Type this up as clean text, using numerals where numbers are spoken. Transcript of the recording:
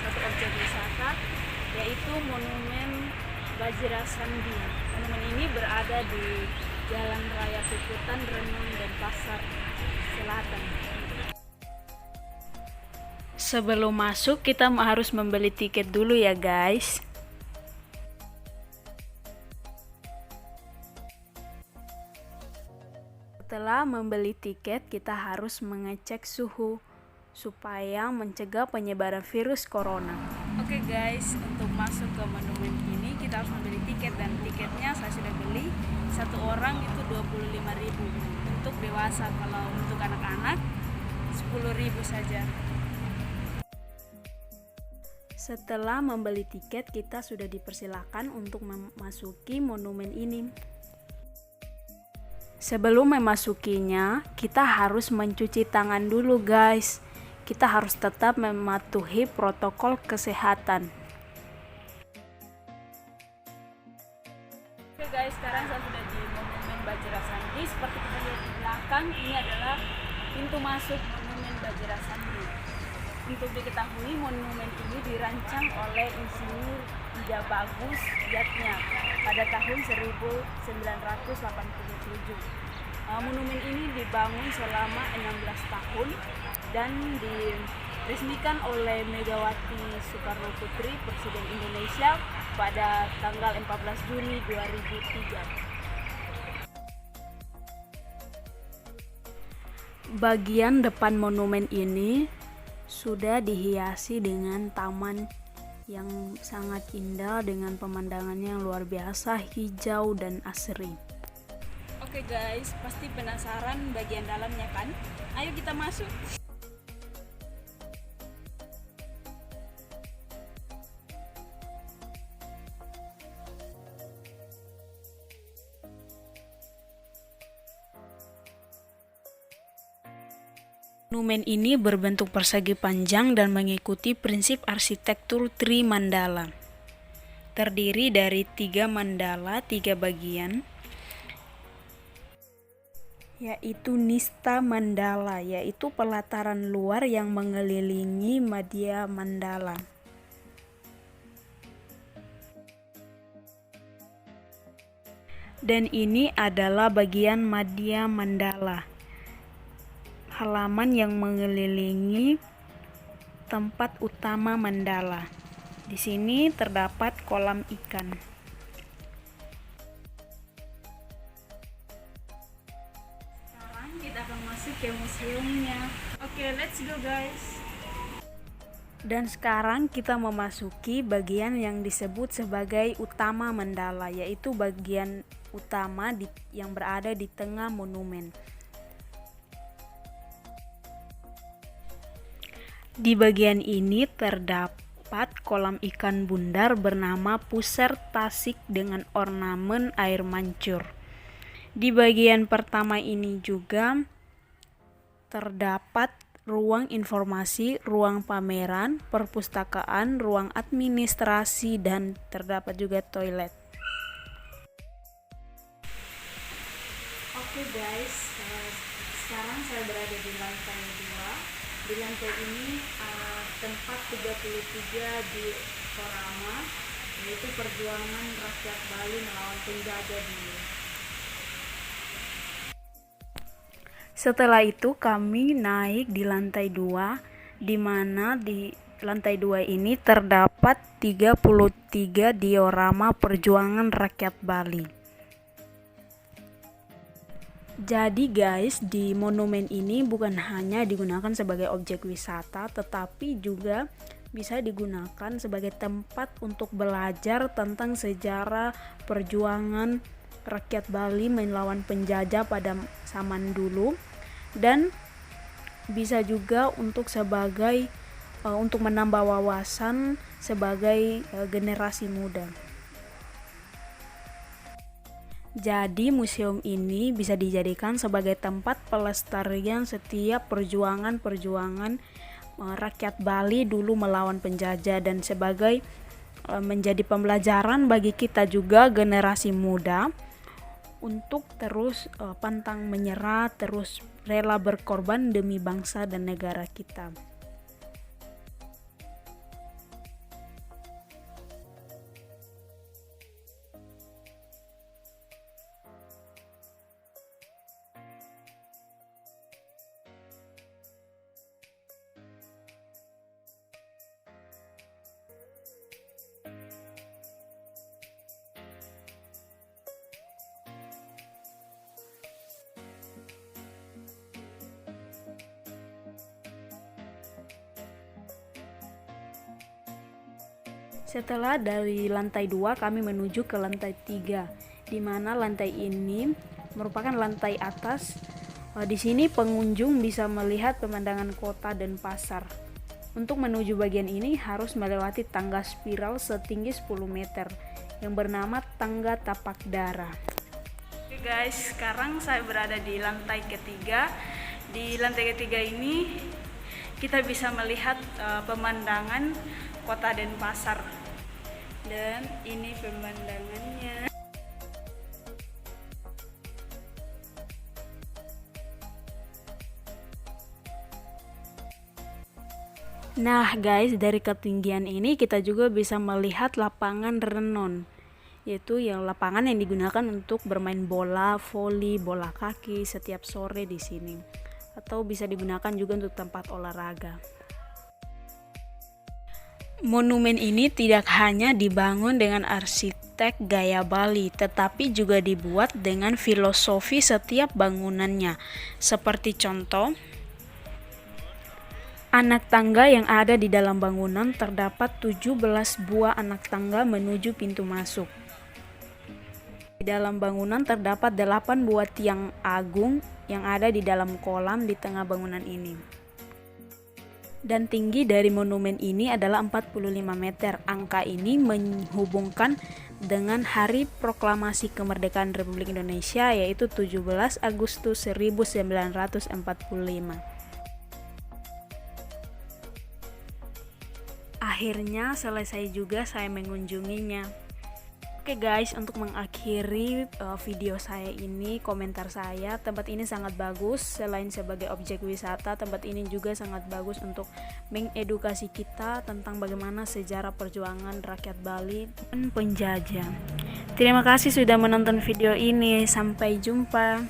satu objek wisata, yaitu Monumen Bajra Sandi. Monumen ini berada di Jalan Raya Puputan, Renung, dan Pasar Selatan. Sebelum masuk, kita harus membeli tiket dulu ya guys. Setelah membeli tiket, kita harus mengecek suhu supaya mencegah penyebaran virus corona. Oke guys, untuk masuk ke monumen ini kita harus membeli tiket, dan tiketnya saya sudah beli. Satu orang itu 25.000 untuk dewasa, kalau untuk anak-anak 10.000 saja. Setelah membeli tiket, kita sudah dipersilakan untuk memasuki monumen ini. Sebelum memasukinya, kita harus mencuci tangan dulu guys. Kita harus tetap mematuhi protokol kesehatan. Oke guys, sekarang saya sudah di Monumen Bajra Sandi. Seperti kita lihat di belakang, ini adalah pintu masuk Monumen Bajra Sandi. Untuk diketahui, monumen ini dirancang oleh Insinyur Ida Bagus Yatnya pada tahun 1987. Monumen ini dibangun selama 16 tahun dan diresmikan oleh Megawati Soekarno Putri, Presiden Indonesia, pada tanggal 14 Juni 2003. Bagian depan monumen ini sudah dihiasi dengan taman yang sangat indah dengan pemandangannya yang luar biasa, hijau dan asri. Oke guys, pasti penasaran bagian dalamnya kan? Ayo kita masuk. Monumen ini berbentuk persegi panjang dan mengikuti prinsip arsitektur Trimandala. Terdiri dari 3 mandala, 3 bagian, yaitu Nista Mandala, yaitu pelataran luar yang mengelilingi Madhya Mandala. Dan ini adalah bagian Madhya Mandala, halaman yang mengelilingi tempat utama mandala. Di sini terdapat kolam ikan. Sekarang kita akan masuk ke museumnya. Oke, let's go guys. Dan sekarang kita memasuki bagian yang disebut sebagai utama mandala, yaitu bagian utama yang berada di tengah monumen. Di bagian ini terdapat kolam ikan bundar bernama Puser Tasik dengan ornamen air mancur. Di bagian pertama ini juga terdapat ruang informasi, ruang pameran, perpustakaan, ruang administrasi, dan terdapat juga toilet. Oke guys, sekarang saya berada di lantai 2. Di lantai ini tempat 33 diorama, yaitu perjuangan rakyat Bali melawan penjajah dulu. Setelah itu kami naik di lantai 2, di mana di lantai 2 ini terdapat 33 diorama perjuangan rakyat Bali. Jadi guys, di monumen ini bukan hanya digunakan sebagai objek wisata, tetapi juga bisa digunakan sebagai tempat untuk belajar tentang sejarah perjuangan rakyat Bali melawan penjajah pada zaman dulu, dan bisa juga untuk untuk menambah wawasan sebagai generasi muda. Jadi museum ini bisa dijadikan sebagai tempat pelestarian setiap perjuangan rakyat Bali dulu melawan penjajah, dan sebagai menjadi pembelajaran bagi kita juga generasi muda untuk terus pantang menyerah, terus rela berkorban demi bangsa dan negara kita. Setelah dari lantai 2 kami menuju ke lantai 3, di mana lantai ini merupakan lantai atas. Di sini pengunjung bisa melihat pemandangan kota dan pasar. Untuk menuju bagian ini harus melewati tangga spiral setinggi 10 meter yang bernama tangga tapak darah. Oke guys, sekarang saya berada di lantai ketiga. Di lantai ketiga ini kita bisa melihat pemandangan kota dan pasar. Dan ini pemandangannya. Nah guys, dari ketinggian ini kita juga bisa melihat lapangan renon, yaitu yang lapangan yang digunakan untuk bermain bola, voli, bola kaki setiap sore di sini, atau bisa digunakan juga untuk tempat olahraga. Monumen ini tidak hanya dibangun dengan arsitek gaya Bali, tetapi juga dibuat dengan filosofi setiap bangunannya. Seperti contoh, anak tangga yang ada di dalam bangunan terdapat 17 buah anak tangga menuju pintu masuk. Di dalam bangunan terdapat 8 buah tiang agung yang ada di dalam kolam di tengah bangunan ini. Dan tinggi dari monumen ini adalah 45 meter. Angka ini menghubungkan dengan Hari Proklamasi Kemerdekaan Republik Indonesia, yaitu 17 Agustus 1945. Akhirnya selesai juga saya mengunjunginya. Oke guys, untuk mengakhiri video saya ini, komentar saya, tempat ini sangat bagus. Selain sebagai objek wisata, tempat ini juga sangat bagus untuk mengedukasi kita tentang bagaimana sejarah perjuangan rakyat Bali dan penjajah. Terima kasih sudah menonton video ini. Sampai jumpa.